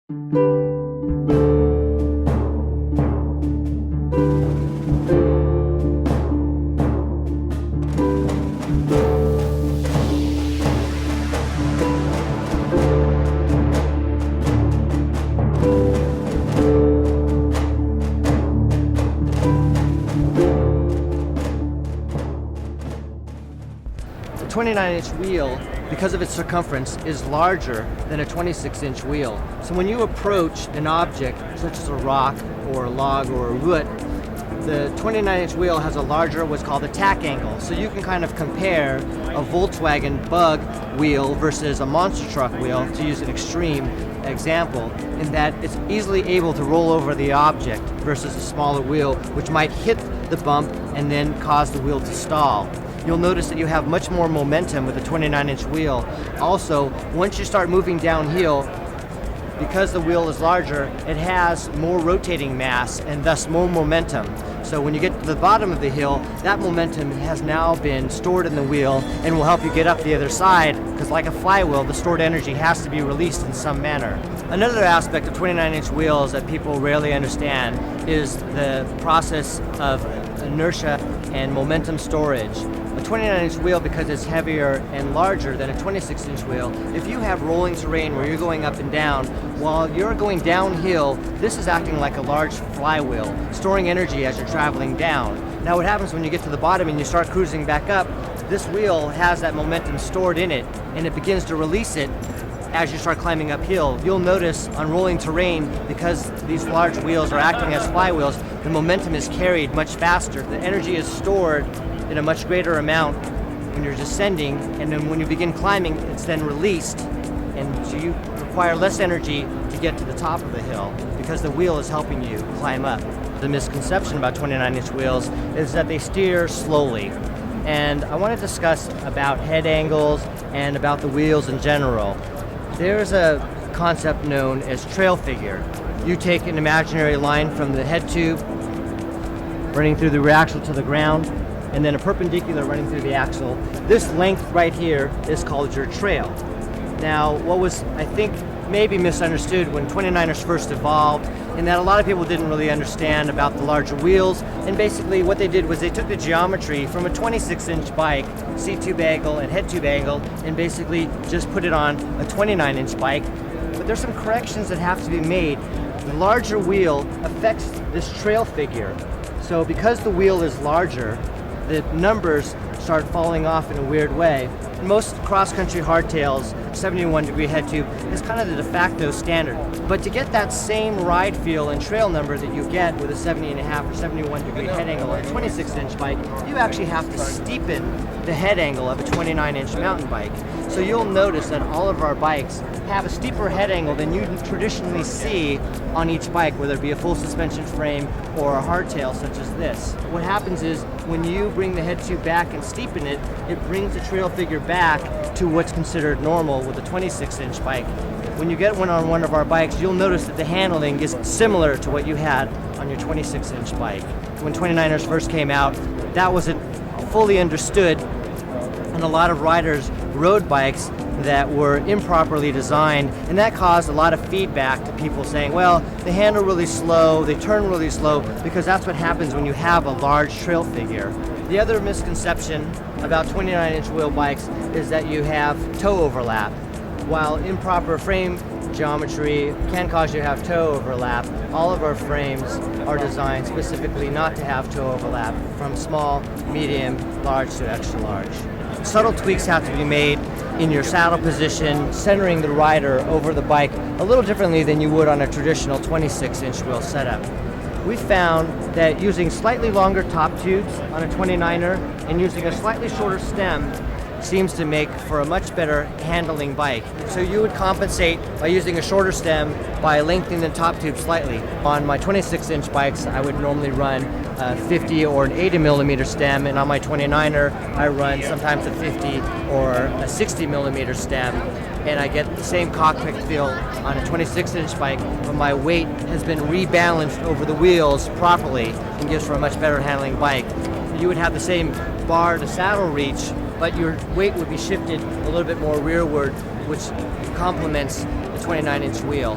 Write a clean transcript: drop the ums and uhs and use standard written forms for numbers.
The 29-inch wheel, because of its circumference, is larger than a 26-inch wheel. So when you approach an object, such as a rock or a log or a root, the 29-inch wheel has a larger, what's called a tack angle. So you can kind of compare a Volkswagen Bug wheel versus a monster truck wheel, to use an extreme example, in that it's easily able to roll over the object versus a smaller wheel, which might hit the bump and then cause the wheel to stall. You'll notice that you have much more momentum with a 29-inch wheel. Also, once you start moving downhill, because the wheel is larger, it has more rotating mass and thus more momentum. So when you get to the bottom of the hill, that momentum has now been stored in the wheel and will help you get up the other side, because like a flywheel, the stored energy has to be released in some manner. Another aspect of 29-inch wheels that people rarely understand is the process of inertia and momentum storage. A 29-inch wheel, because it's heavier and larger than a 26-inch wheel, if you have rolling terrain where you're going up and down, while you're going downhill, this is acting like a large flywheel, storing energy as you're traveling down. Now what happens when you get to the bottom and you start cruising back up, this wheel has that momentum stored in it, and it begins to release it as you start climbing uphill. You'll notice on rolling terrain, because these large wheels are acting as flywheels, the momentum is carried much faster. The energy is stored in a much greater amount when you're descending, and then when you begin climbing, it's then released, and so you require less energy to get to the top of the hill because the wheel is helping you climb up. The misconception about 29-inch wheels is that they steer slowly, and I want to discuss about head angles and about the wheels in general. There's a concept known as trail figure. You take an imaginary line from the head tube running through the rear axle to the ground, and then a perpendicular running through the axle. This length right here is called your trail. Now, what was, I think, maybe misunderstood when 29ers first evolved, in that a lot of people didn't really understand about the larger wheels, and basically what they did was they took the geometry from a 26-inch bike, seat tube angle and head tube angle, and basically just put it on a 29-inch bike. But there's some corrections that have to be made. The larger wheel affects this trail figure. So because the wheel is larger, the numbers start falling off in a weird way. Most cross-country hardtails, 71-degree head tube is kind of the de facto standard. But to get that same ride feel and trail number that you get with a 70.5 or 71-degree head angle on a 26-inch bike, you actually have to steepen the head angle of a 29-inch mountain bike. So you'll notice that all of our bikes have a steeper head angle than you traditionally see on each bike, whether it be a full suspension frame or a hardtail such as this. What happens is when you bring the head tube back and steepen it, it brings the trail figure back to what's considered normal with a 26-inch bike. When you get one on one of our bikes, you'll notice that the handling is similar to what you had on your 26-inch bike. When 29ers first came out, that wasn't fully understood, and a lot of riders rode bikes that were improperly designed, and that caused a lot of feedback to people saying, well, they handle really slow, they turn really slow, because that's what happens when you have a large trail figure. The other misconception about 29-inch wheel bikes is that you have toe overlap. While improper frame geometry can cause you to have toe overlap, all of our frames are designed specifically not to have toe overlap, from small, medium, large to extra large. Subtle tweaks have to be made in your saddle position, centering the rider over the bike a little differently than you would on a traditional 26-inch wheel setup. We found that using slightly longer top tubes on a 29er and using a slightly shorter stem seems to make for a much better handling bike. So you would compensate by using a shorter stem by lengthening the top tube slightly. On my 26-inch bikes, I would normally run a 50 or an 80 millimeter stem, and on my 29er, I run sometimes a 50 or a 60 millimeter stem, and I get the same cockpit feel on a 26-inch bike, but my weight has been rebalanced over the wheels properly and gives for a much better handling bike. You would have the same bar to saddle reach, but your weight would be shifted a little bit more rearward, which complements the 29-inch wheel.